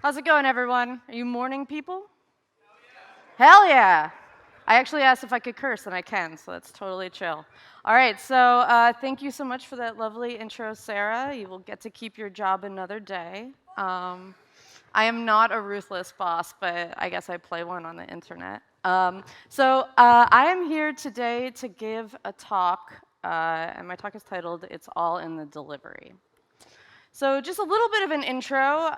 How's it going, everyone? Are you morning people? Hell yeah! I actually asked if I could curse, and I can, so that's totally chill. All right, so thank you so much for that lovely intro, Sarah. You will get to keep your job another day. I am not a ruthless boss, but I guess I play one on the internet. I am here today to give a talk, and my talk is titled, It's All in the Delivery. So just a little bit of an intro.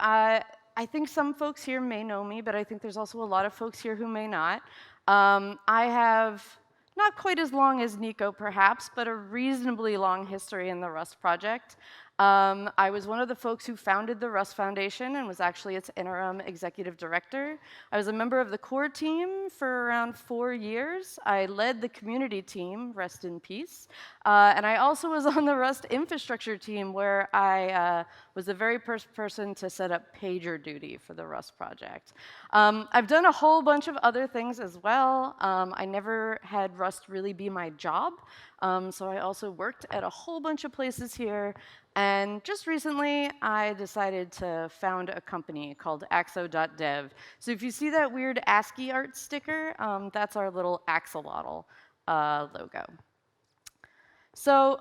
I think some folks here may know me, but I think there's also a lot of folks here who may not. I have not quite as long as Nico, perhaps, but a reasonably long history in the Rust project. I was one of the folks who founded the Rust Foundation and was actually its interim executive director. I was a member of the core team for around 4 years. I led the community team, rest in peace. And I also was on the Rust infrastructure team where I was the very first person to set up pager duty for the Rust project. I've done a whole bunch of other things as well. I never had Rust really be my job. So I also worked at a whole bunch of places here. And just recently, I decided to found a company called axo.dev. So if you see that weird ASCII art sticker, that's our little axolotl logo. So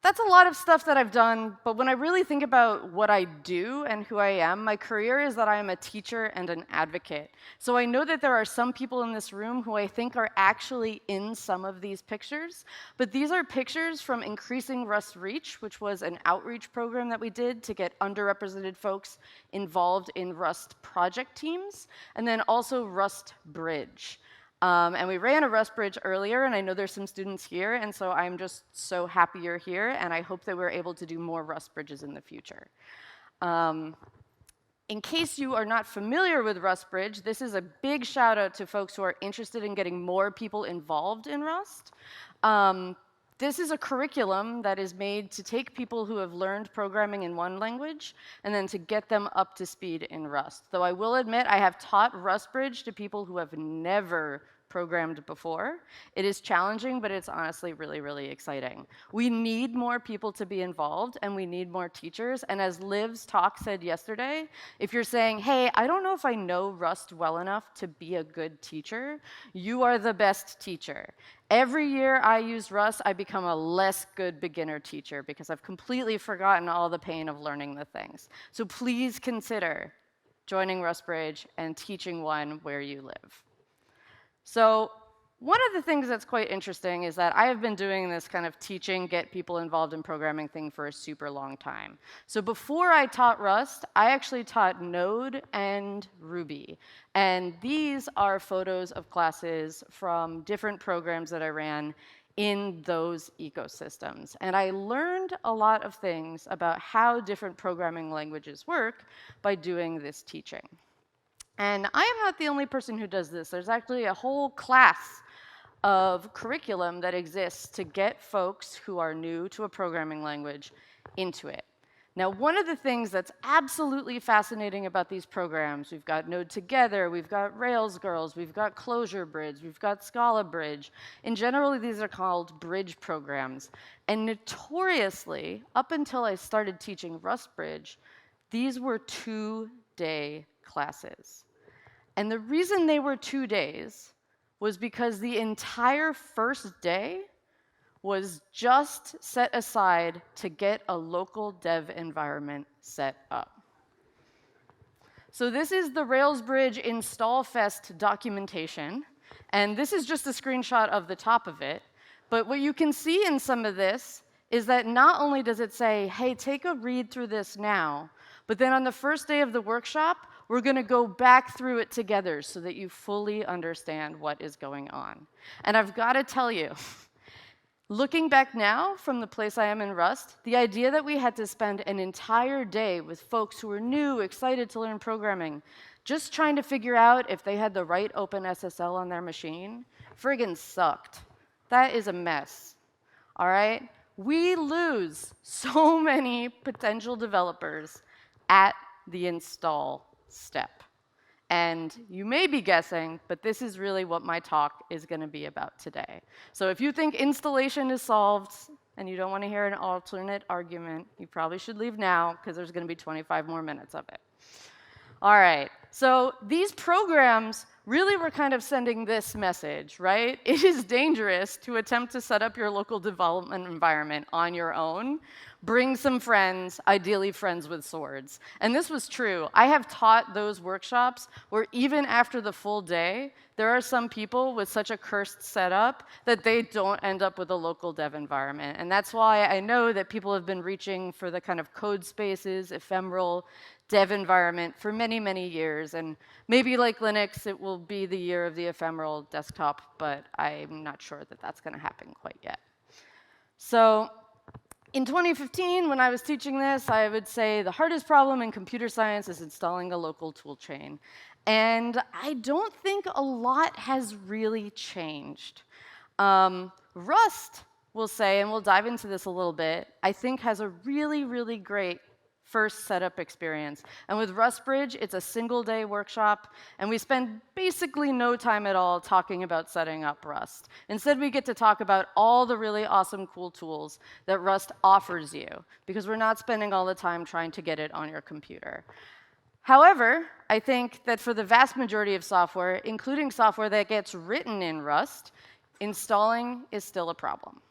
that's a lot of stuff that I've done, but when I really think about what I do and who I am, my career is that I am a teacher and an advocate. So I know that there are some people in this room who I think are actually in some of these pictures, but these are pictures from Increasing Rust Reach, which was an outreach program that we did to get underrepresented folks involved in Rust project teams, and then also Rust Bridge. And we ran a Rust Bridge earlier, and I know there's some students here, and so I'm just so happy you're here, and I hope that we're able to do more Rust Bridges in the future. In case you are not familiar with Rust Bridge, this is a big shout out to folks who are interested in getting more people involved in Rust. This is a curriculum that is made to take people who have learned programming in one language and then to get them up to speed in Rust. Though I will admit I have taught Rust Bridge to people who have never programmed before. It is challenging, but it's honestly really, really exciting. We need more people to be involved, and we need more teachers. And as Liv's talk said yesterday, if you're saying, hey, I don't know if I know Rust well enough to be a good teacher, you are the best teacher. Every year I use Rust, I become a less good beginner teacher because I've completely forgotten all the pain of learning the things. So please consider joining Rust Bridge and teaching one where you live. So one of the things that's quite interesting is that I have been doing this kind of teaching, get people involved in programming thing for a super long time. So before I taught Rust, I actually taught Node and Ruby. And these are photos of classes from different programs that I ran in those ecosystems. And I learned a lot of things about how different programming languages work by doing this teaching. And I am not the only person who does this. There's actually a whole class of curriculum that exists to get folks who are new to a programming language into it. Now, one of the things that's absolutely fascinating about these programs, we've got Node Together, we've got Rails Girls, we've got Closure Bridge, we've got Scala Bridge. In general, these are called bridge programs. And notoriously, up until I started teaching Rust Bridge, these were 2-day classes. And the reason they were 2 days was because the entire first day was just set aside to get a local dev environment set up. So this is the Rails Bridge Install Fest documentation. And this is just a screenshot of the top of it. But what you can see in some of this is that not only does it say, hey, take a read through this now, but then on the first day of the workshop, we're going to go back through it together so that you fully understand what is going on. And I've got to tell you, looking back now from the place I am in Rust, the idea that we had to spend an entire day with folks who were new, excited to learn programming, just trying to figure out if they had the right OpenSSL on their machine, friggin' sucked. That is a mess, all right? We lose so many potential developers at the install step. And you may be guessing, but this is really what my talk is going to be about today. So if you think installation is solved and you don't want to hear an alternate argument, you probably should leave now because there's going to be 25 more minutes of it. All right, so these programs really were kind of sending this message, right? It is dangerous to attempt to set up your local development environment on your own. Bring some friends, ideally friends with swords. And this was true. I have taught those workshops where even after the full day, there are some people with such a cursed setup that they don't end up with a local dev environment. And that's why I know that people have been reaching for the kind of code spaces, ephemeral dev environment for many, many years. And maybe like Linux, it will be the year of the ephemeral desktop, but I'm not sure that that's going to happen quite yet. So in 2015, when I was teaching this, I would say the hardest problem in computer science is installing a local tool chain. And I don't think a lot has really changed. Rust, we'll say, and we'll dive into this a little bit, I think has a really, really great first setup experience. And with RustBridge, it's a single-day workshop, and we spend basically no time at all talking about setting up Rust. Instead, we get to talk about all the really awesome, cool tools that Rust offers you, because we're not spending all the time trying to get it on your computer. However, I think that for the vast majority of software, including software that gets written in Rust, installing is still a problem.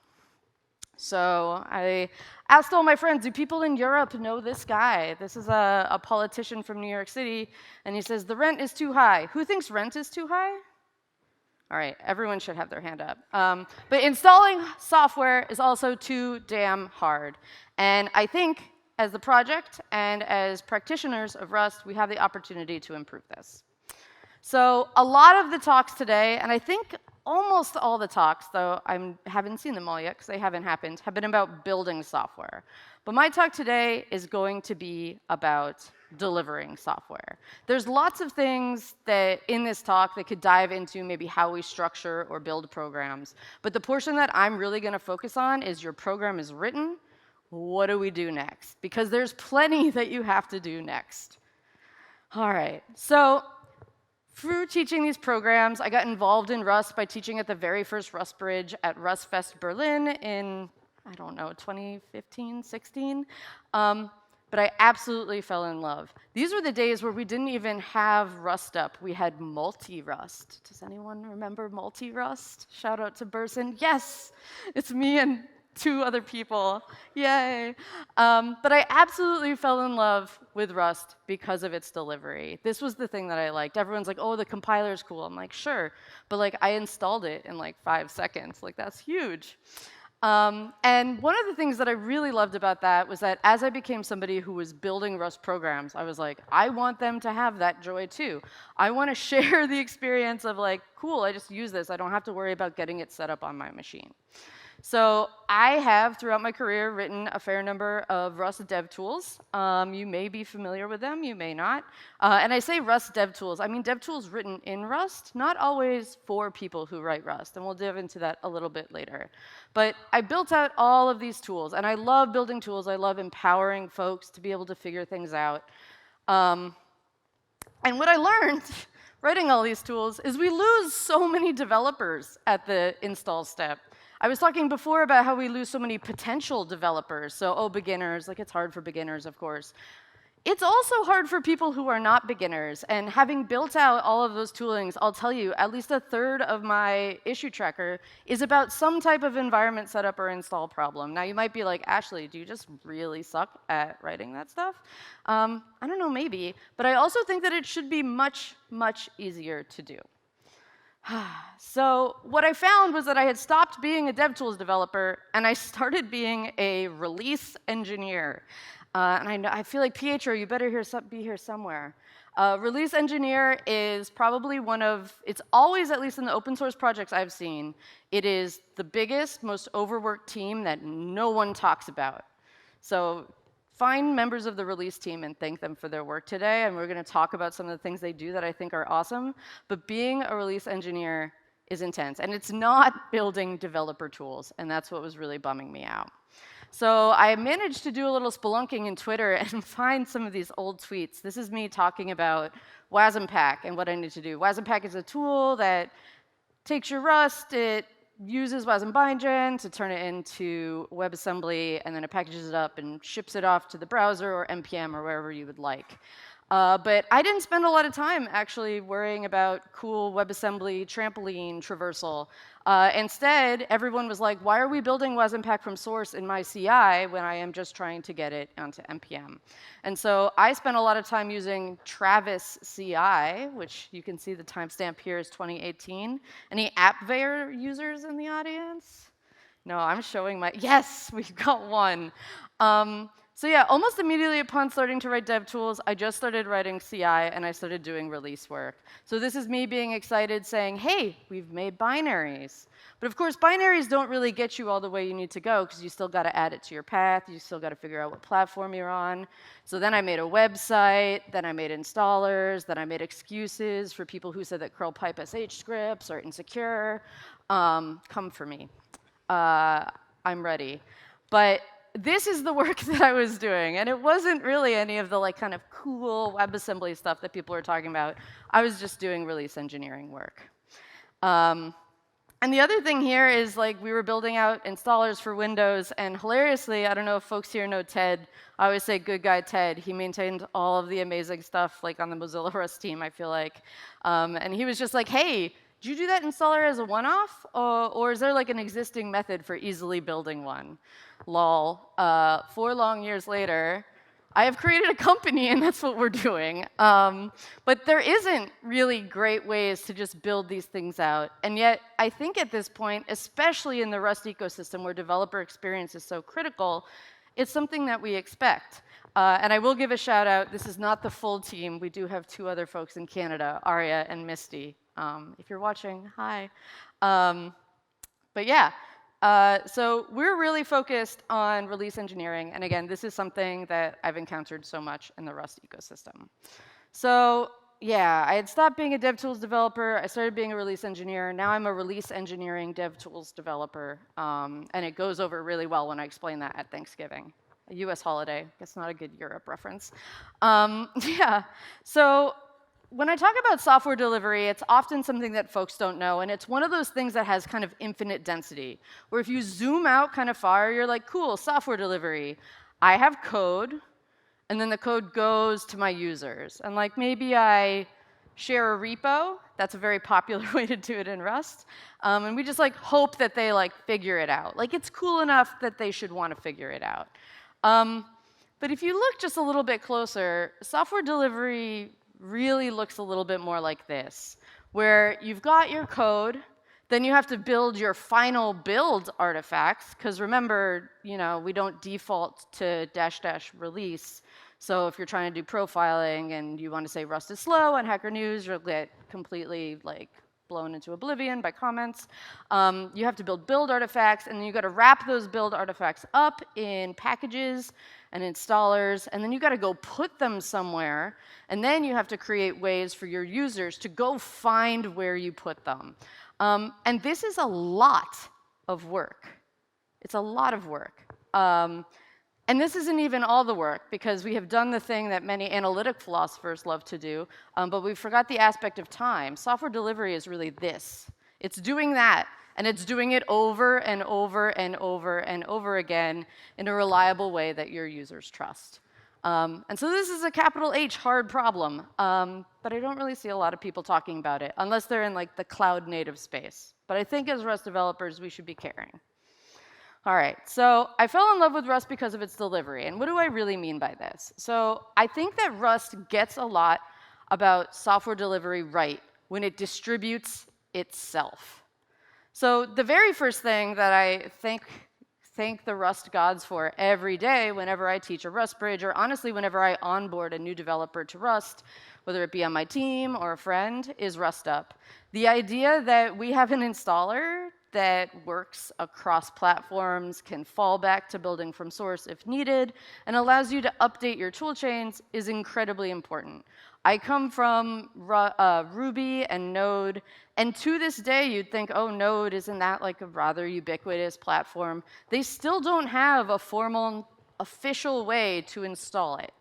So I asked all my friends, do people in Europe know this guy? This is a politician from New York City, and he says, the rent is too high. Who thinks rent is too high? All right, everyone should have their hand up. But installing software is also too damn hard. And I think as the project and as practitioners of Rust, we have the opportunity to improve this. So a lot of the talks today, and I think almost all the talks, though I haven't seen them all yet because they haven't happened, have been about building software. But my talk today is going to be about delivering software. There's lots of things that in this talk that could dive into maybe how we structure or build programs. But the portion that I'm really going to focus on is your program is written. What do we do next? Because there's plenty that you have to do next. All right, so through teaching these programs, I got involved in Rust by teaching at the very first RustBridge at RustFest Berlin in, I don't know, 2015, 16. But I absolutely fell in love. These were the days where we didn't even have Rust up. We had multi-Rust. Does anyone remember multi-Rust? Shout out to Burson. Yes, it's me and 2 other people. Yay. But I absolutely fell in love with Rust because of its delivery. This was the thing that I liked. Everyone's like, oh, the compiler's cool. I'm like, sure. But like, I installed it in like 5 seconds. Like, that's huge. And one of the things that I really loved about that was that as I became somebody who was building Rust programs, I was like, I want them to have that joy too. I want to share the experience of like, cool, I just use this. I don't have to worry about getting it set up on my machine. So I have, throughout my career, written a fair number of Rust dev tools. You may be familiar with them, you may not. And I say Rust dev tools, I mean dev tools written in Rust, not always for people who write Rust, and we'll dive into that a little bit later. But I built out all of these tools, and I love building tools. I love empowering folks to be able to figure things out. And what I learned writing all these tools is we lose so many developers at the install step. I was talking before about how we lose so many potential developers. So, oh, beginners, like it's hard for beginners, of course. It's also hard for people who are not beginners. And having built out all of those toolings, I'll tell you, at least a third of my issue tracker is about some type of environment setup or install problem. Now, you might be like, Ashley, do you just really suck at writing that stuff? I don't know, maybe. But I also think that it should be much, much easier to do. So what I found was that I had stopped being a DevTools developer, and I started being a release engineer. And I feel like, Pietro, you better be here somewhere. Release engineer is probably it's always, at least in the open source projects I've seen, it is the biggest, most overworked team that no one talks about. So find members of the release team and thank them for their work today, and we're going to talk about some of the things they do that I think are awesome. But being a release engineer is intense, and it's not building developer tools, and that's what was really bumming me out. So I managed to do a little spelunking in Twitter and find some of these old tweets. This is me talking about WASM-Pack and what I need to do. WASM-Pack is a tool that takes your Rust, it uses WASM-bindgen to turn it into WebAssembly, and then it packages it up and ships it off to the browser or NPM or wherever you would like. But I didn't spend a lot of time actually worrying about cool WebAssembly trampoline traversal. Instead, everyone was like, why are we building WASM-pack from source in my CI when I am just trying to get it onto NPM? And so I spent a lot of time using Travis CI, which you can see the timestamp here is 2018. Any AppVeyor users in the audience? No, I'm showing my, yes, we've got one. So yeah, almost immediately upon starting to write dev tools, I just started writing CI and I started doing release work. So this is me being excited saying, hey, we've made binaries. But of course, binaries don't really get you all the way you need to go because you still got to add it to your path. You still got to figure out what platform you're on. So then I made a website, then I made installers, then I made excuses for people who said that curl pipe sh scripts are insecure. Come for me. I'm ready. But this is the work that I was doing, and it wasn't really any of the like kind of cool WebAssembly stuff that people are talking about. I was just doing release engineering work. And the other thing here is like we were building out installers for Windows, and hilariously, I don't know if folks here know Ted. I always say good guy Ted. He maintained all of the amazing stuff like on the Mozilla Rust team, I feel like. And he was just like, hey, did you do that installer as a one-off? Or is there like an existing method for easily building one? Lol. 4 long years later, I have created a company, and that's what we're doing. But there isn't really great ways to just build these things out. And yet, I think at this point, especially in the Rust ecosystem where developer experience is so critical, it's something that we expect. And I will give a shout out. This is not the full team. We do have 2 other folks in Canada, Arya and Misty. If you're watching, hi. But yeah, so we're really focused on release engineering. And again, this is something that I've encountered so much in the Rust ecosystem. So yeah, I had stopped being a DevTools developer. I started being a release engineer. Now I'm a release engineering DevTools developer. And it goes over really well when I explain that at Thanksgiving. A US holiday. Guess not a good Europe reference. Yeah, so when I talk about software delivery, it's often something that folks don't know, and it's one of those things that has kind of infinite density, where if you zoom out kind of far, you're like, cool, software delivery. I have code, and then the code goes to my users. And like maybe I share a repo. That's a very popular way to do it in Rust. And we just like hope that they like figure it out. Like it's cool enough that they should want to figure it out. But if you look just a little bit closer, software delivery really looks a little bit more like this, where you've got your code, then you have to build your final build artifacts, because remember, you know, we don't default to -- release. So if you're trying to do profiling and you want to say Rust is slow on Hacker News, you'll get completely like blown into oblivion by comments. You have to build artifacts, and then you got to wrap those build artifacts up in packages and installers, and then you got to go put them somewhere, and then you have to create ways for your users to go find where you put them. And this is a lot of work. It's a lot of work. And this isn't even all the work, because we have done the thing that many analytic philosophers love to do, but we forgot the aspect of time. Software delivery is really this. It's doing that, and it's doing it over and over and over and over again in a reliable way that your users trust. And so this is a capital H hard problem, but I don't really see a lot of people talking about it, unless they're in like the cloud native space. But I think as Rust developers, we should be caring. All right, so I fell in love with Rust because of its delivery. And what do I really mean by this? So I think that Rust gets a lot about software delivery right when it distributes itself. So the very first thing that I thank the Rust gods for every day whenever I teach a Rust bridge, or honestly whenever I onboard a new developer to Rust, whether it be on my team or a friend, is Rust Up. The idea that we have an installer that works across platforms, can fall back to building from source if needed, and allows you to update your tool chains is incredibly important. I come from Ruby and Node, and to this day, you'd think, oh, Node, isn't that like a rather ubiquitous platform? They still don't have a formal, official way to install it.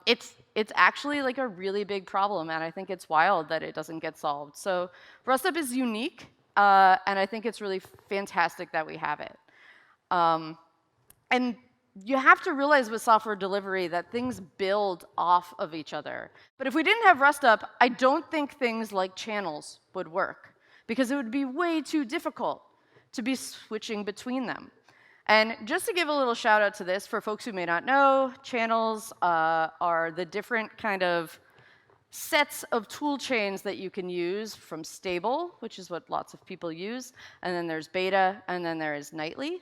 It's actually like a really big problem, and I think it's wild that it doesn't get solved. So RustUp is unique. and I think it's really fantastic that we have it. And you have to realize with software delivery that things build off of each other. But if we didn't have Rust up, I don't think things like channels would work, because it would be way too difficult to be switching between them. And just to give a little shout out to this, for folks who may not know, channels are the different kind of sets of tool chains that you can use, from stable, which is what lots of people use, and then there's beta, and then there is nightly.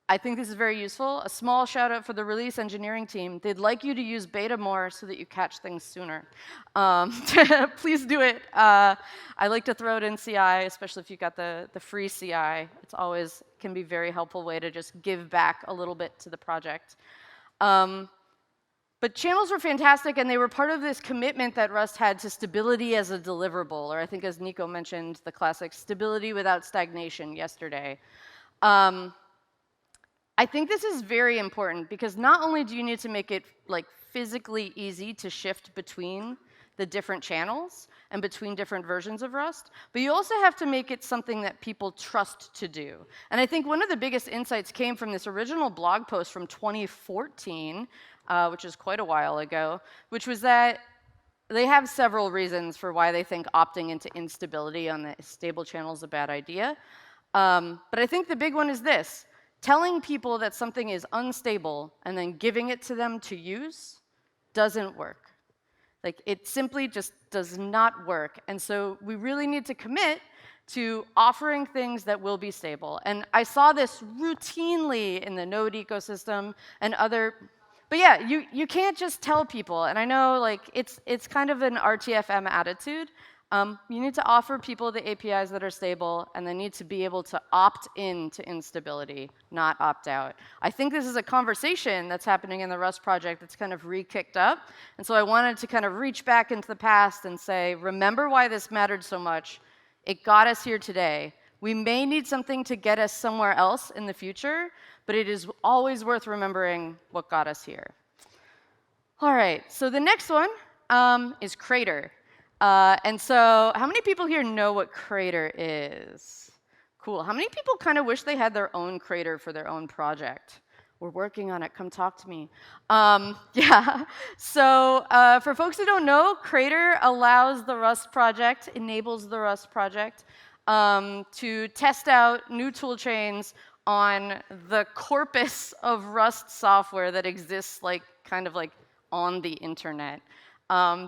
I think this is very useful. A small shout out for the release engineering team. They'd like you to use beta more so that you catch things sooner. Please do it. I like to throw it in CI, especially if you got the free CI. It's always can be a very helpful way to just give back a little bit to the project. But channels were fantastic, and they were part of this commitment that Rust had to stability as a deliverable, or I think, as Nico mentioned, the classic stability without stagnation yesterday. I think this is very important, because not only do you need to make it like physically easy to shift between the different channels and between different versions of Rust, but you also have to make it something that people trust to do. And I think one of the biggest insights came from this original blog post from 2014, which is quite a while ago, which was that they have several reasons for why they think opting into instability on the stable channel is a bad idea. But I think the big one is this. Telling people that something is unstable and then giving it to them to use doesn't work. Like, it simply just does not work. And so we really need to commit to offering things that will be stable. And I saw this routinely in the Node ecosystem and other. But yeah, you can't just tell people. And I know, like, it's kind of an RTFM attitude. You need to offer people the APIs that are stable, and they need to be able to opt in to instability, not opt out. I think this is a conversation that's happening in the Rust project that's kind of re-kicked up. And so I wanted to kind of reach back into the past and say, remember why this mattered so much. It got us here today. We may need something to get us somewhere else in the future, but it is always worth remembering what got us here. All right, so the next one is Crater. And so how many people here know what Crater is? Cool. How many people kind of wish they had their own Crater for their own project? We're working on it. Come talk to me. Yeah. So for folks who don't know, Crater allows the Rust project, enables the Rust project to test out new tool chains on the corpus of Rust software that exists kind of on the internet.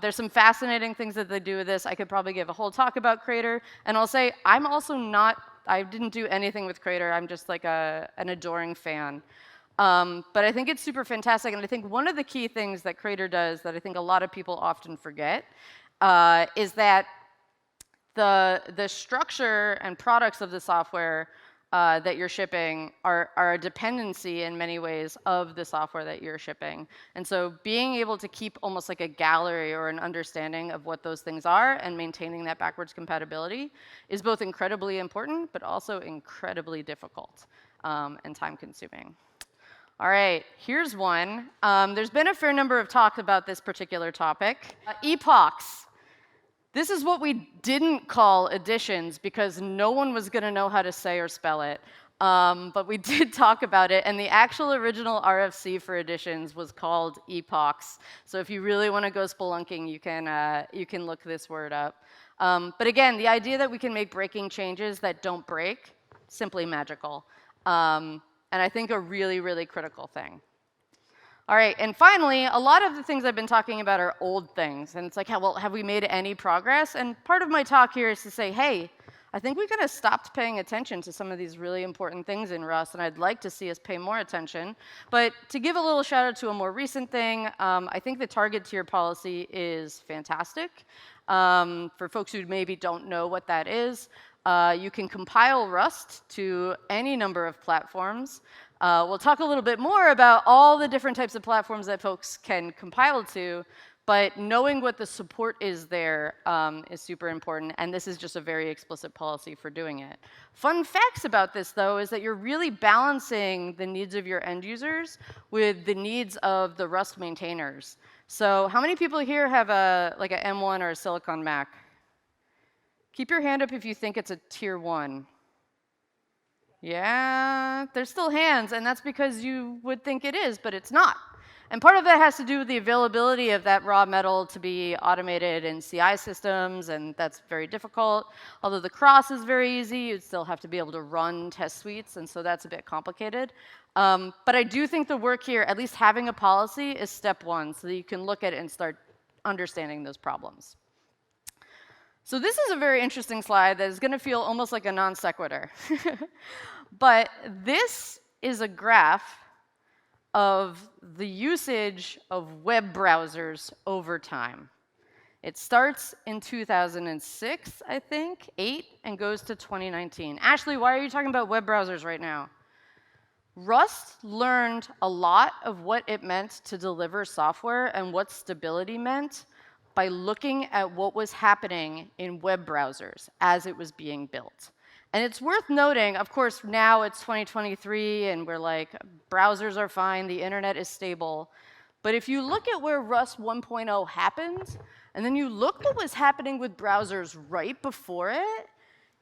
There's some fascinating things that they do with this. I could probably give a whole talk about Crater. And I'll say, I didn't do anything with Crater. I'm just like an adoring fan. But I think it's super fantastic. And I think one of the key things that Crater does that I think a lot of people often forget is that the structure and products of the software that you're shipping are a dependency in many ways of the software that you're shipping. And so being able to keep almost like a gallery or an understanding of what those things are and maintaining that backwards compatibility is both incredibly important, but also incredibly difficult and time consuming. All right, here's one. There's been a fair number of talks about this particular topic. Epochs. This is what we didn't call additions because no one was going to know how to say or spell it. But we did talk about it, and the actual original RFC for additions was called epochs. So if you really want to go spelunking, you can look this word up. But again, the idea that we can make breaking changes that don't break, simply magical. And I think a really, really critical thing. All right, and finally, a lot of the things I've been talking about are old things. And it's like, well, have we made any progress? And part of my talk here is to say, hey, I think we kind of stopped paying attention to some of these really important things in Rust, and I'd like to see us pay more attention. But to give a little shout out to a more recent thing, I think the target tier policy is fantastic. For folks who maybe don't know what that is, you can compile Rust to any number of platforms. We'll talk a little bit more about all the different types of platforms that folks can compile to, but knowing what the support is there is super important, and this is just a very explicit policy for doing it. Fun facts about this, though, is that you're really balancing the needs of your end users with the needs of the Rust maintainers. So how many people here have like a M1 or a Silicon Mac? Keep your hand up if you think it's a tier 1. Yeah, there's still hands, and that's because you would think it is, but it's not. And part of that has to do with the availability of that raw metal to be automated in CI systems, and that's very difficult. Although the cross is very easy, you'd still have to be able to run test suites, and so that's a bit complicated. But I do think the work here, at least having a policy, is step 1, so that you can look at it and start understanding those problems. So this is a very interesting slide that is going to feel almost like a non sequitur. But this is a graph of the usage of web browsers over time. It starts in 2006, I think, 8, and goes to 2019. Ashley, why are you talking about web browsers right now? Rust learned a lot of what it meant to deliver software and what stability meant by looking at what was happening in web browsers as it was being built. And it's worth noting, of course, now it's 2023, and we're like, browsers are fine, the internet is stable. But if you look at where Rust 1.0 happened, and then you look what was happening with browsers right before it,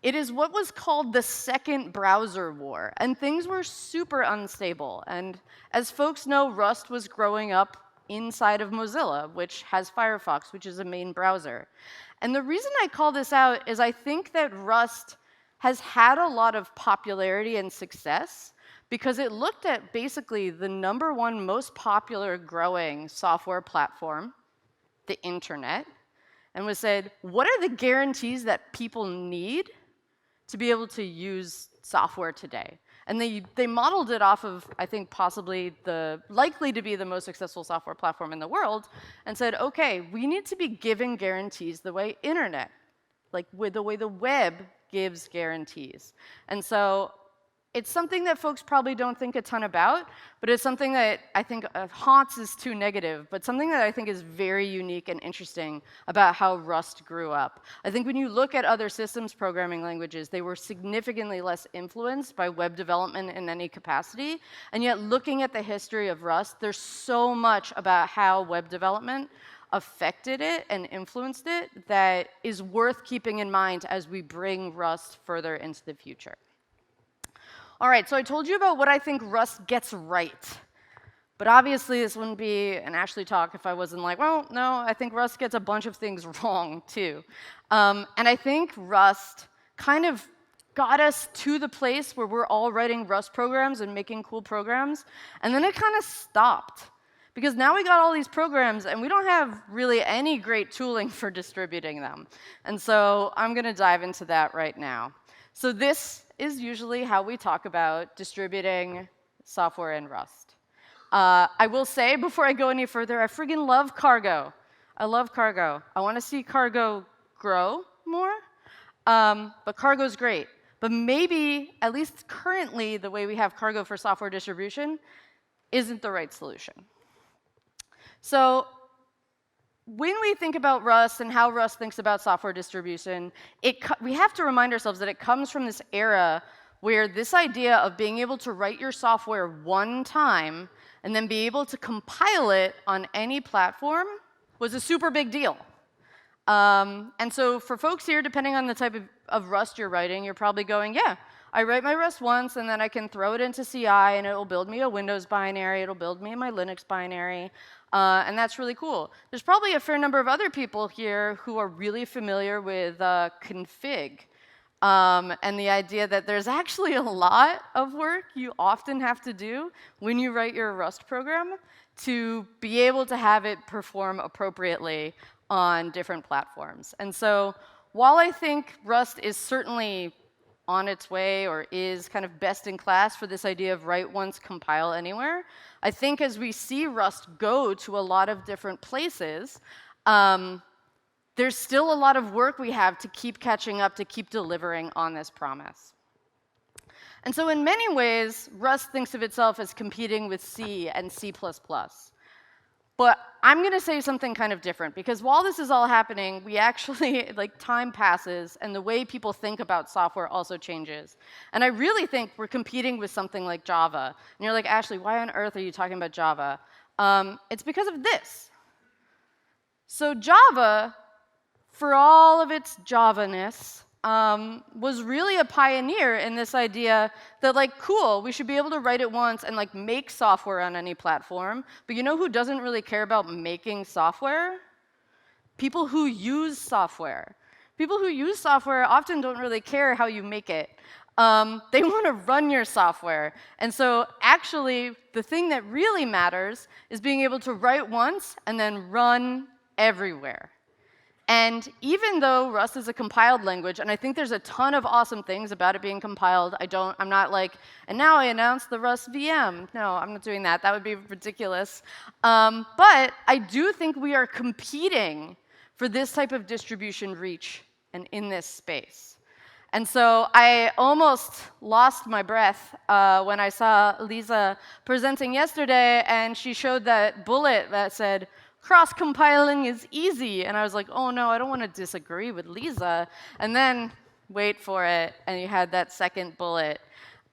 it is what was called the second browser war. And things were super unstable. And as folks know, Rust was growing up inside of Mozilla, which has Firefox, which is a main browser. And the reason I call this out is I think that Rust has had a lot of popularity and success because it looked at basically the #1 most popular growing software platform, the internet, and was said, what are the guarantees that people need to be able to use software today? And they modeled it off of, I think, possibly likely to be the most successful software platform in the world, and said, okay, we need to be giving guarantees the way internet, like with the way the web gives guarantees. And so it's something that folks probably don't think a ton about, but it's something that I think haunts is too negative, but something that I think is very unique and interesting about how Rust grew up. I think when you look at other systems programming languages, they were significantly less influenced by web development in any capacity, and yet looking at the history of Rust, there's so much about how web development affected it and influenced it that is worth keeping in mind as we bring Rust further into the future. All right, so I told you about what I think Rust gets right. But obviously, this wouldn't be an Ashley talk if I wasn't like, well, no, I think Rust gets a bunch of things wrong, too. And I think Rust kind of got us to the place where we're all writing Rust programs and making cool programs, and then it kind of stopped. Because now we got all these programs, and we don't have really any great tooling for distributing them. And so I'm going to dive into that right now. So this is usually how we talk about distributing software in Rust. I will say, before I go any further, I friggin' love cargo. I love cargo. I want to see cargo grow more, but cargo's great. But maybe, at least currently, the way we have cargo for software distribution isn't the right solution. So when we think about Rust and how Rust thinks about software distribution, we have to remind ourselves that it comes from this era where this idea of being able to write your software one time and then be able to compile it on any platform was a super big deal. And so for folks here, depending on the type of Rust you're writing, you're probably going, yeah, I write my Rust once, and then I can throw it into CI, and it will build me a Windows binary. It'll build me my Linux binary. And that's really cool. There's probably a fair number of other people here who are really familiar with config. And the idea that there's actually a lot of work you often have to do when you write your Rust program to be able to have it perform appropriately on different platforms. And so while I think Rust is certainly on its way or is kind of best in class for this idea of write once, compile anywhere, I think as we see Rust go to a lot of different places, there's still a lot of work we have to keep catching up, to keep delivering on this promise. And so in many ways, Rust thinks of itself as competing with C and C++. But I'm going to say something kind of different, because while this is all happening, we actually, like, time passes, and the way people think about software also changes. And I really think we're competing with something like Java. And you're like, Ashley, why on earth are you talking about Java? It's because of this. So Java for all of its Java-ness, was really a pioneer in this idea that, like, cool, we should be able to write it once and, like, make software on any platform. But you know who doesn't really care about making software? People who use software. People who use software often don't really care how you make it. They want to run your software. And so actually, the thing that really matters is being able to write once and then run everywhere. And even though Rust is a compiled language, and I think there's a ton of awesome things about it being compiled, I'm not like, and now I announced the Rust VM. No, I'm not doing that. That would be ridiculous. But I do think we are competing for this type of distribution reach and in this space. And so I almost lost my breath when I saw Lisa presenting yesterday, and she showed that bullet that said, cross-compiling is easy. And I was like, oh no, I don't want to disagree with Lisa. And then, wait for it, and you had that second bullet.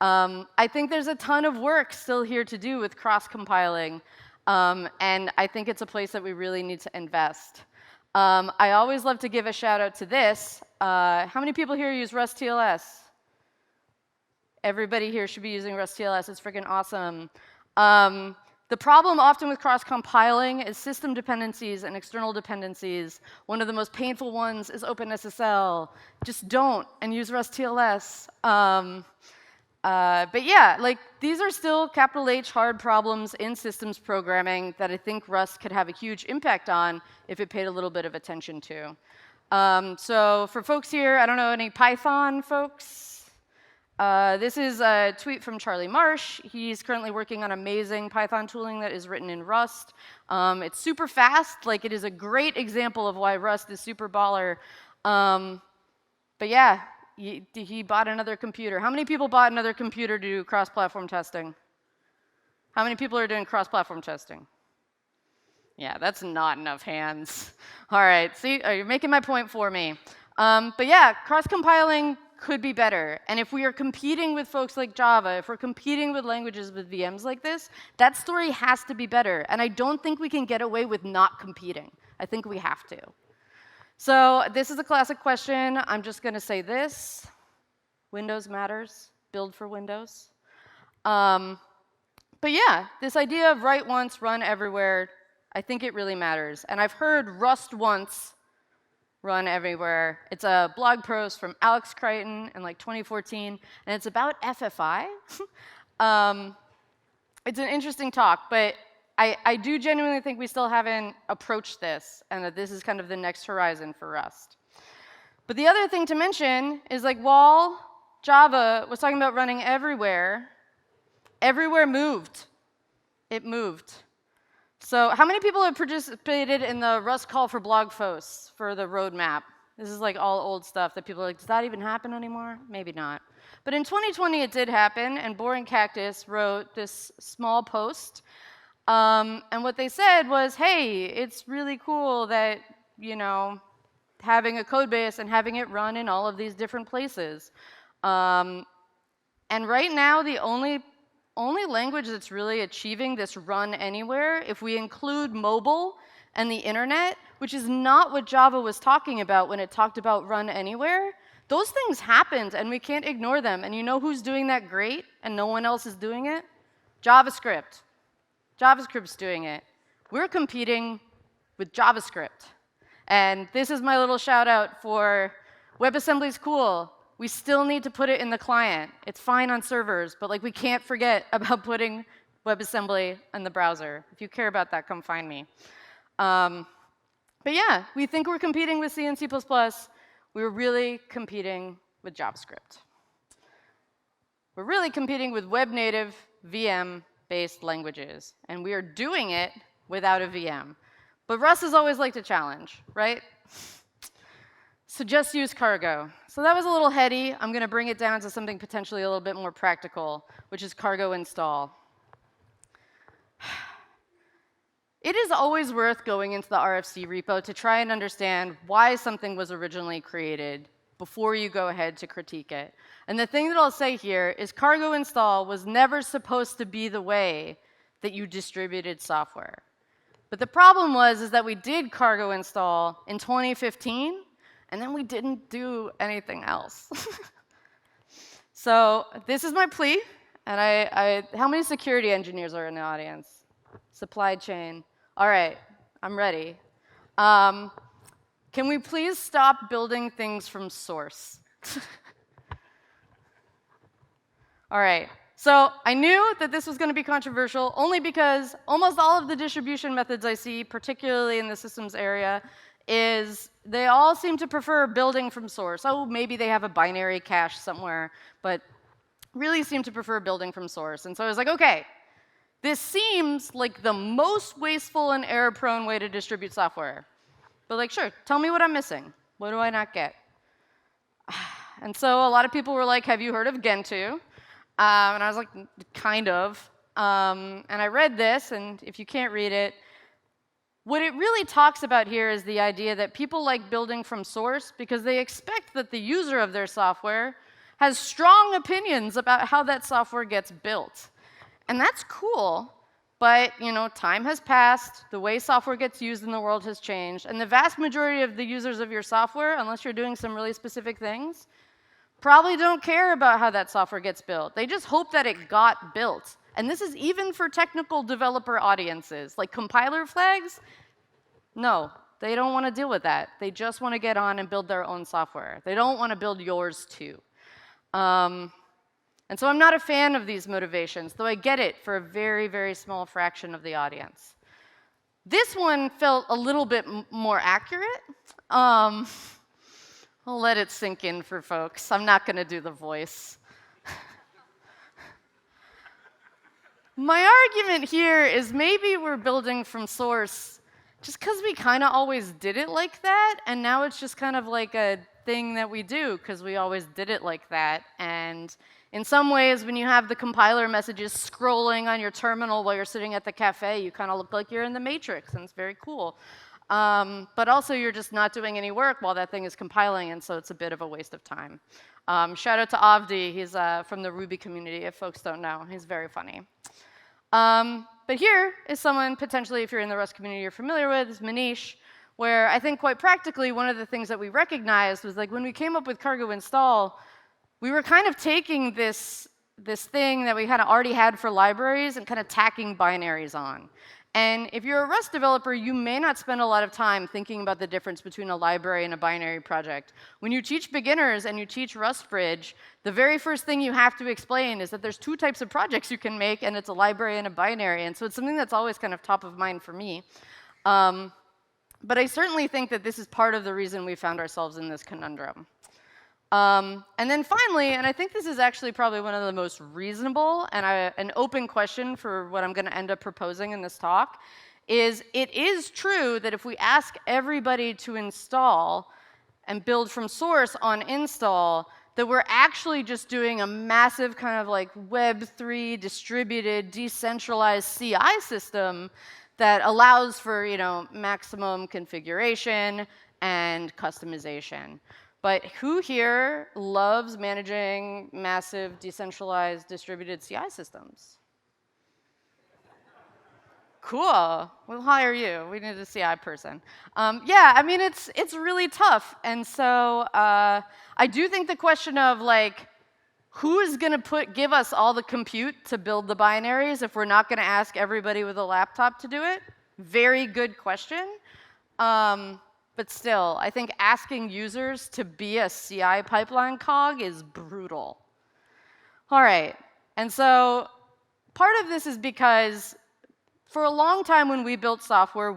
I think there's a ton of work still here to do with cross-compiling. And I think it's a place that we really need to invest. I always love to give a shout out to this. How many people here use Rust TLS? Everybody here should be using Rust TLS. It's freaking awesome. The problem often with cross-compiling is system dependencies and external dependencies. One of the most painful ones is OpenSSL. Just don't, and use Rust TLS. But yeah, like, these are still capital H hard problems in systems programming that I think Rust could have a huge impact on if it paid a little bit of attention to. So for folks here, I don't know any Python folks? This is a tweet from Charlie Marsh. He's currently working on amazing Python tooling that is written in Rust. It's super fast. Like, it is a great example of why Rust is super baller. But yeah, he bought another computer. How many people bought another computer to do cross-platform testing? How many people are doing cross-platform testing? Yeah, that's not enough hands. All right, see, you're making my point for me. But yeah, cross-compiling could be better. And if we are competing with folks like Java, if we're competing with languages with VMs like this, that story has to be better. And I don't think we can get away with not competing. I think we have to. So this is a classic question. I'm just going to say this. Windows matters. Build for Windows. But yeah, this idea of write once, run everywhere, I think it really matters. And I've heard Rust once, run everywhere. It's a blog post from Alex Crichton in like 2014, and it's about FFI. It's an interesting talk, but I do genuinely think we still haven't approached this, and that this is kind of the next horizon for Rust. But the other thing to mention is, like, while Java was talking about running everywhere, everywhere moved. It moved. So how many people have participated in the Rust call for blog posts for the roadmap? This is like all old stuff that people are like, does that even happen anymore? Maybe not. But in 2020, it did happen, and Boring Cactus wrote this small post. And what they said was, hey, it's really cool that, you know, having a code base and having it run in all of these different places. And right now, the only language that's really achieving this run anywhere, if we include mobile and the internet, which is not what Java was talking about when it talked about run anywhere, those things happened, and we can't ignore them. And you know who's doing that great and no one else is doing it? JavaScript. JavaScript's doing it. We're competing with JavaScript. And this is my little shout out for WebAssembly's cool. We still need to put it in the client. It's fine on servers, but like, we can't forget about putting WebAssembly in the browser. If you care about that, come find me. But yeah, we think we're competing with C and C++. We're really competing with JavaScript. We're really competing with web-native VM-based languages, and we are doing it without a VM. But Rust has always liked a challenge, right? So just use cargo. So that was a little heady. I'm going to bring it down to something potentially a little bit more practical, which is cargo install. It is always worth going into the RFC repo to try and understand why something was originally created before you go ahead to critique it. And the thing that I'll say here is cargo install was never supposed to be the way that you distributed software. But the problem was that we did cargo install in 2015, And then we didn't do anything else. So this is my plea. And how many security engineers are in the audience? Supply chain. All right, I'm ready. Can we please stop building things from source? All right. So I knew that this was going to be controversial only because almost all of the distribution methods I see, particularly in the systems area, they all seem to prefer building from source. Oh, maybe they have a binary cache somewhere, but really seem to prefer building from source. And so I was like, okay, this seems like the most wasteful and error-prone way to distribute software. But like, sure, tell me what I'm missing. What do I not get? And so a lot of people were like, have you heard of Gentoo? And I was like, kind of. And I read this, and if you can't read it, what it really talks about here is the idea that people like building from source because they expect that the user of their software has strong opinions about how that software gets built. And that's cool, but time has passed, the way software gets used in the world has changed, and the vast majority of the users of your software, unless you're doing some really specific things, probably don't care about how that software gets built. They just hope that it got built. And this is even for technical developer audiences. Like compiler flags, no, they don't want to deal with that. They just want to get on and build their own software. They don't want to build yours too. And so I'm not a fan of these motivations, though I get it for a very, very small fraction of the audience. This one felt a little bit more accurate. I'll let it sink in for folks. I'm not going to do the voice. My argument here is maybe we're building from source just because we kind of always did it like that, and now it's just kind of like a thing that we do because we always did it like that. And in some ways, when you have the compiler messages scrolling on your terminal while you're sitting at the cafe, you kind of look like you're in the Matrix, and it's very cool. But also, you're just not doing any work while that thing is compiling, and so it's a bit of a waste of time. Shout out to Avdi. He's from the Ruby community, if folks don't know. He's very funny. But here is someone, potentially, if you're in the Rust community you're familiar with, is Manish, where I think quite practically one of the things that we recognized was like when we came up with cargo install, we were kind of taking this thing that we kind of already had for libraries and kind of tacking binaries on. And if you're a Rust developer, you may not spend a lot of time thinking about the difference between a library and a binary project. When you teach beginners and you teach Rust Bridge, the very first thing you have to explain is that there's two types of projects you can make, and it's a library and a binary. And so it's something that's always kind of top of mind for me. But I certainly think that this is part of the reason we found ourselves in this conundrum. And then finally, and I think this is actually probably one of the most reasonable and an open question for what I'm going to end up proposing in this talk, is it is true that if we ask everybody to install and build from source on install, that we're actually just doing a massive kind of like Web3 distributed, decentralized CI system that allows for maximum configuration and customization. But who here loves managing massive, decentralized, distributed CI systems? Cool. We'll hire you. We need a CI person. Yeah, I mean, it's really tough. And so I do think the question of, like, who is going to give us all the compute to build the binaries if we're not going to ask everybody with a laptop to do it? Very good question. But still, I think asking users to be a CI pipeline cog is brutal. All right. And so part of this is because for a long time when we built software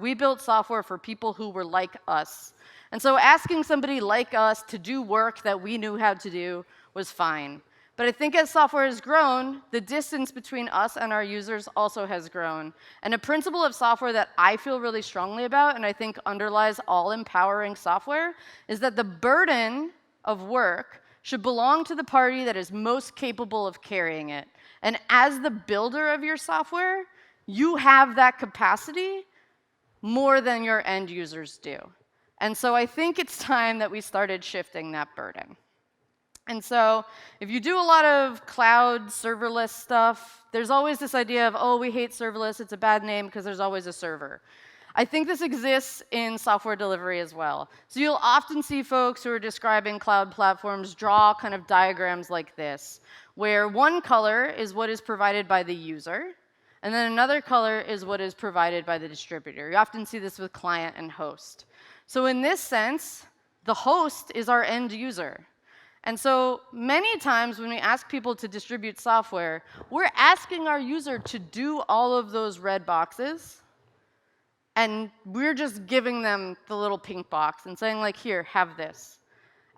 for people who were like us. And so asking somebody like us to do work that we knew how to do was fine. But I think as software has grown, the distance between us and our users also has grown. And a principle of software that I feel really strongly about, and I think underlies all empowering software, is that the burden of work should belong to the party that is most capable of carrying it. And as the builder of your software, you have that capacity more than your end users do. And so I think it's time that we started shifting that burden. And so if you do a lot of cloud serverless stuff, there's always this idea of, oh, we hate serverless, it's a bad name because there's always a server. I think this exists in software delivery as well. So you'll often see folks who are describing cloud platforms draw kind of diagrams like this, where one color is what is provided by the user, and then another color is what is provided by the distributor. You often see this with client and host. So in this sense, the host is our end user. And so many times when we ask people to distribute software, we're asking our user to do all of those red boxes, and we're just giving them the little pink box and saying, like, here, have this.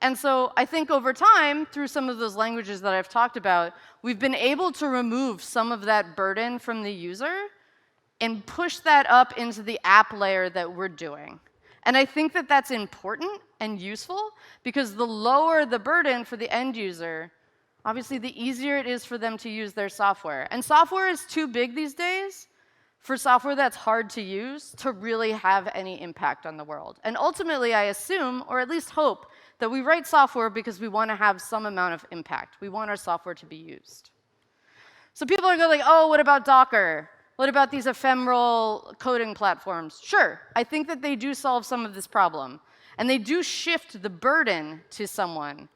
And so I think over time, through some of those languages that I've talked about, we've been able to remove some of that burden from the user and push that up into the app layer that we're doing. And I think that that's important and useful, because the lower the burden for the end user, obviously the easier it is for them to use their software. And software is too big these days for software that's hard to use to really have any impact on the world. And ultimately, I assume, or at least hope, that we write software because we want to have some amount of impact. We want our software to be used. So people are going like, oh, what about Docker? What about these ephemeral coding platforms? Sure, I think that they do solve some of this problem. And they do shift the burden to someone.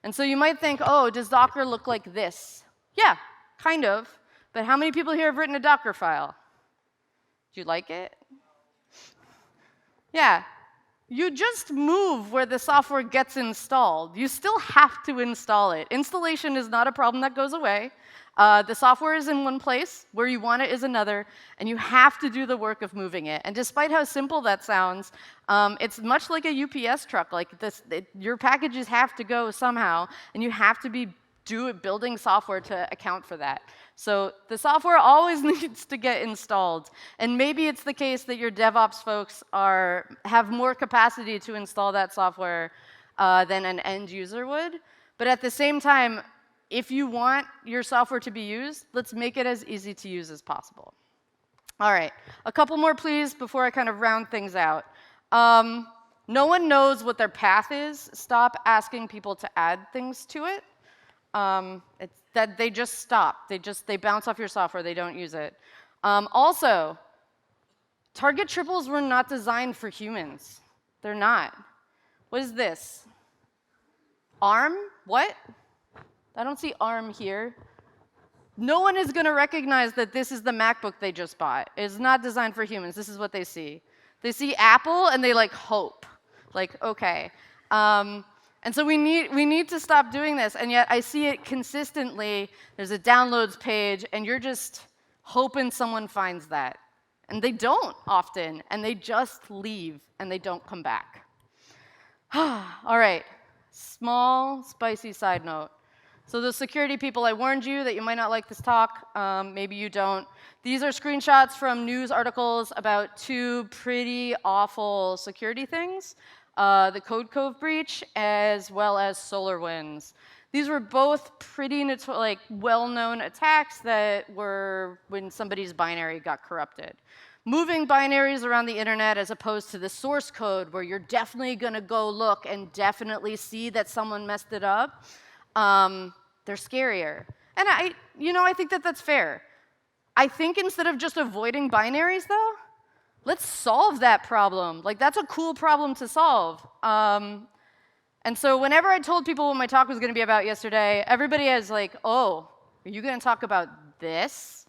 And so you might think, oh, does Docker look like this? Yeah, kind of. But how many people here have written a Docker file? Do you like it? Yeah. You just move where the software gets installed. You still have to install it. Installation is not a problem that goes away. The software is in one place, where you want it is another, and you have to do the work of moving it. And despite how simple that sounds, it's much like a UPS truck. Like this, your packages have to go somehow, and you have to be building software to account for that. So the software always needs to get installed. And maybe it's the case that your DevOps folks have more capacity to install that software than an end user would. But at the same time, if you want your software to be used, let's make it as easy to use as possible. All right, a couple more, please, before I kind of round things out. No one knows what their path is. Stop asking people to add things to it. It's that they just stop. They bounce off your software. They don't use it. Also, target triples were not designed for humans. They're not. What is this? ARM? What? I don't see ARM here. No one is going to recognize that this is the MacBook they just bought. It's not designed for humans. This is what they see. They see Apple, and they like hope. Like, OK. And so we need to stop doing this. And yet I see it consistently. There's a downloads page, and you're just hoping someone finds that. And they don't often. And they just leave, and they don't come back. All right. Small, spicy side note. So the security people, I warned you that you might not like this talk. Maybe you don't. These are screenshots from news articles about two pretty awful security things. The Code Cove breach, as well as SolarWinds. These were both pretty well-known attacks that were when somebody's binary got corrupted. Moving binaries around the internet as opposed to the source code, where you're definitely going to go look and definitely see that someone messed it up, they're scarier. And I think that that's fair. I think instead of just avoiding binaries, though, let's solve that problem. Like, that's a cool problem to solve. And so whenever I told people what my talk was going to be about yesterday, everybody is like, oh, are you going to talk about this?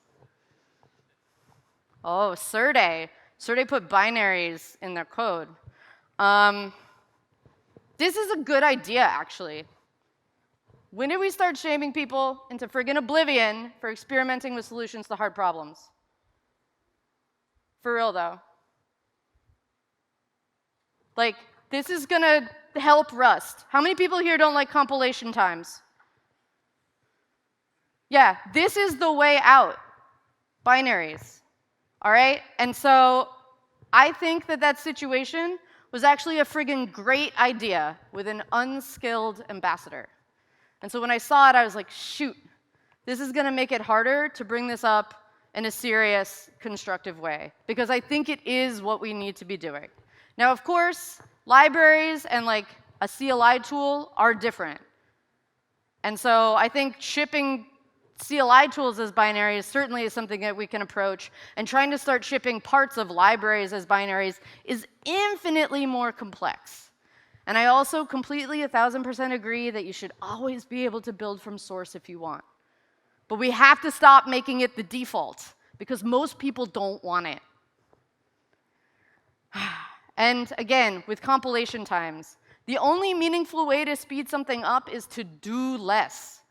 Oh, Surday. Surday put binaries in their code. This is a good idea, actually. When did we start shaming people into friggin' oblivion for experimenting with solutions to hard problems? For real, though. Like, this is going to help Rust. How many people here don't like compilation times? Yeah, this is the way out. Binaries. All right? And so I think that situation was actually a friggin' great idea with an unskilled ambassador. And so when I saw it, I was like, shoot, this is going to make it harder to bring this up in a serious, constructive way, because I think it is what we need to be doing. Now, of course, libraries and like a CLI tool are different. And so I think shipping CLI tools as binaries certainly is something that we can approach, and trying to start shipping parts of libraries as binaries is infinitely more complex. And I also completely 1,000% agree that you should always be able to build from source if you want. But we have to stop making it the default, because most people don't want it. And again, with compilation times, the only meaningful way to speed something up is to do less.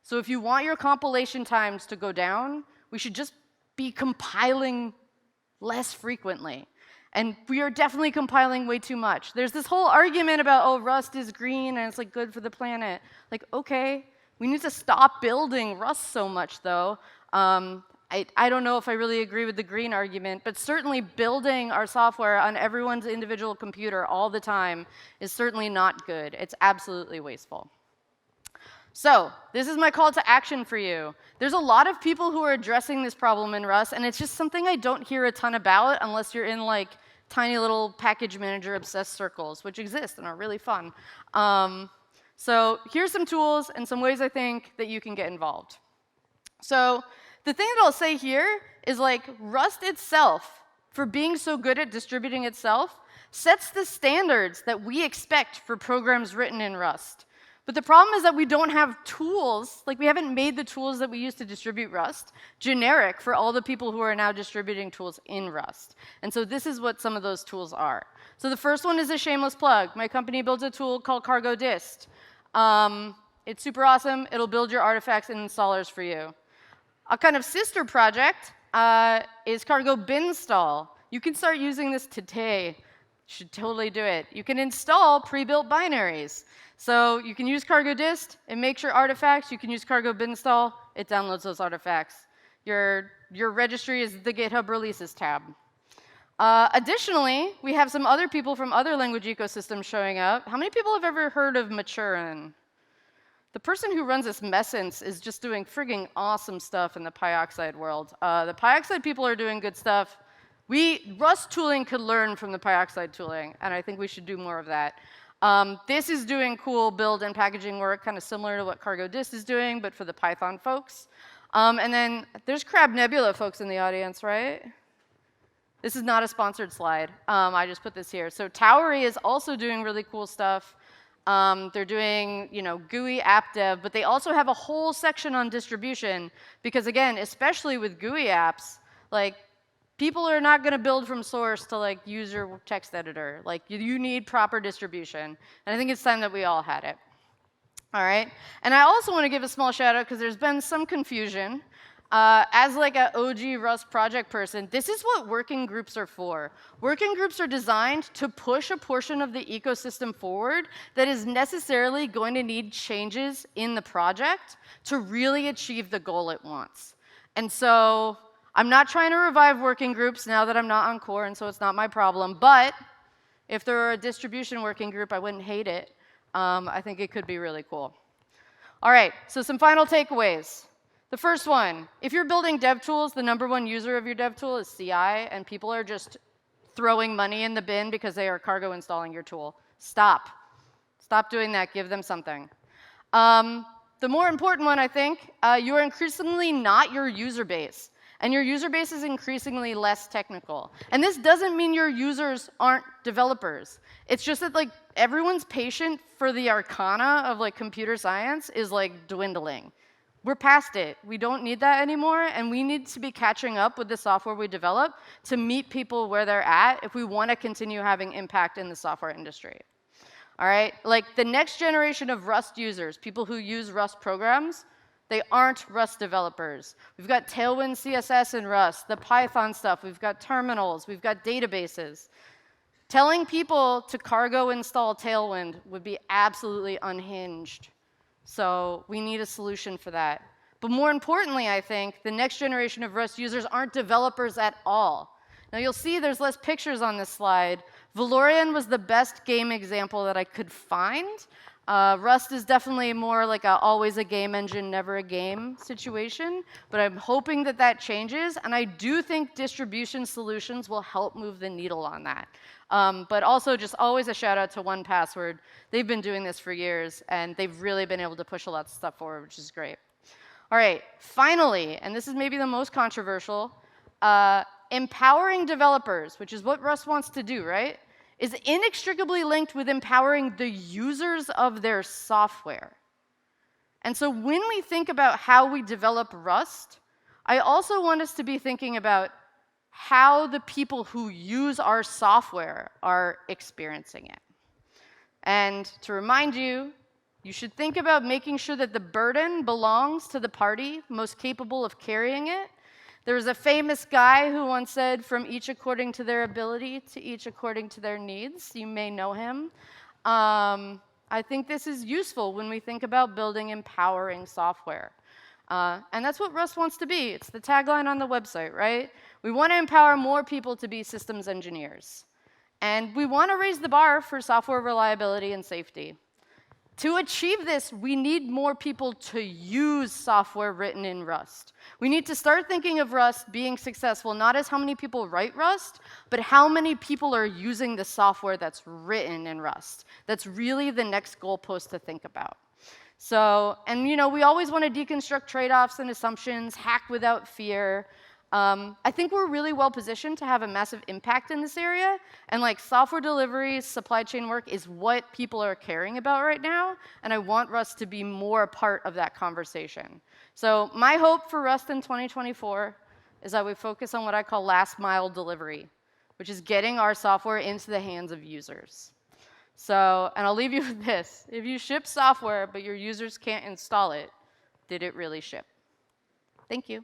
So if you want your compilation times to go down, we should just be compiling less frequently. And we are definitely compiling way too much. There's this whole argument about, oh, Rust is green and it's like good for the planet. Like, okay, we need to stop building Rust so much, though. I don't know if I really agree with the green argument, but certainly building our software on everyone's individual computer all the time is certainly not good. It's absolutely wasteful. So this is my call to action for you. There's a lot of people who are addressing this problem in Rust, and it's just something I don't hear a ton about unless you're in like tiny little package manager obsessed circles, which exist and are really fun. So here's some tools and some ways I think that you can get involved. So the thing that I'll say here is like Rust itself, for being so good at distributing itself, sets the standards that we expect for programs written in Rust. But the problem is that we don't have tools, like we haven't made the tools that we use to distribute Rust generic for all the people who are now distributing tools in Rust. And so this is what some of those tools are. So the first one is a shameless plug. My company built a tool called Cargo Dist. It's super awesome. It'll build your artifacts and installers for you. A kind of sister project is Cargo Binstall. You can start using this today. You should totally do it. You can install pre-built binaries. So you can use Cargo Dist, it makes your artifacts. You can use Cargo Binstall, it downloads those artifacts. Your registry is the GitHub Releases tab. Additionally, we have some other people from other language ecosystems showing up. How many people have ever heard of Maturin? The person who runs this Messence is just doing frigging awesome stuff in the PyOxide world. The PyOxide people are doing good stuff. Rust tooling could learn from the PyOxide tooling, and I think we should do more of that. This is doing cool build and packaging work, kind of similar to what Cargo Dist is doing, but for the Python folks. And then there's Crab Nebula folks in the audience, right? This is not a sponsored slide. I just put this here. So Towery is also doing really cool stuff. They're doing, GUI app dev, but they also have a whole section on distribution because, again, especially with GUI apps, like people are not going to build from source to like use your text editor. Like you need proper distribution, and I think it's time that we all had it. All right, and I also want to give a small shout out because there's been some confusion. As like an OG Rust project person, this is what working groups are for. Working groups are designed to push a portion of the ecosystem forward that is necessarily going to need changes in the project to really achieve the goal it wants. And so I'm not trying to revive working groups now that I'm not on core, and so it's not my problem. But if there were a distribution working group, I wouldn't hate it. I think it could be really cool. All right, so some final takeaways. The first one, if you're building dev tools, the #1 user of your dev tool is CI, and people are just throwing money in the bin because they are cargo installing your tool. Stop. Stop doing that. Give them something. The more important one, I think, you are increasingly not your user base. And your user base is increasingly less technical. And this doesn't mean your users aren't developers. It's just that like everyone's patience for the arcana of like computer science is like dwindling. We're past it. We don't need that anymore, and we need to be catching up with the software we develop to meet people where they're at if we want to continue having impact in the software industry. All right? Like the next generation of Rust users, people who use Rust programs, they aren't Rust developers. We've got Tailwind CSS in Rust, the Python stuff, we've got terminals, we've got databases. Telling people to cargo install Tailwind would be absolutely unhinged. So we need a solution for that. But more importantly, I think, the next generation of Rust users aren't developers at all. Now you'll see there's less pictures on this slide. Valorian was the best game example that I could find. Rust is definitely more like always a game engine, never a game situation. But I'm hoping that that changes. And I do think distribution solutions will help move the needle on that. But also just always a shout out to 1Password. They've been doing this for years, and they've really been able to push a lot of stuff forward, which is great. All right, finally, and this is maybe the most controversial, empowering developers, which is what Rust wants to do, right, is inextricably linked with empowering the users of their software. And so when we think about how we develop Rust, I also want us to be thinking about how the people who use our software are experiencing it. And to remind you, you should think about making sure that the burden belongs to the party most capable of carrying it. There was a famous guy who once said, "From each according to their ability, to each according to their needs." You may know him. I think this is useful when we think about building empowering software. And that's what Rust wants to be. It's the tagline on the website, right? We want to empower more people to be systems engineers. And we want to raise the bar for software reliability and safety. To achieve this, we need more people to use software written in Rust. We need to start thinking of Rust being successful not as how many people write Rust, but how many people are using the software that's written in Rust. That's really the next goalpost to think about. So, and we always want to deconstruct trade-offs and assumptions, hack without fear. I think we're really well positioned to have a massive impact in this area. And software delivery, supply chain work is what people are caring about right now. And I want Rust to be more a part of that conversation. So my hope for Rust in 2024 is that we focus on what I call last mile delivery, which is getting our software into the hands of users. So, and I'll leave you with this. If you ship software, but your users can't install it, did it really ship? Thank you.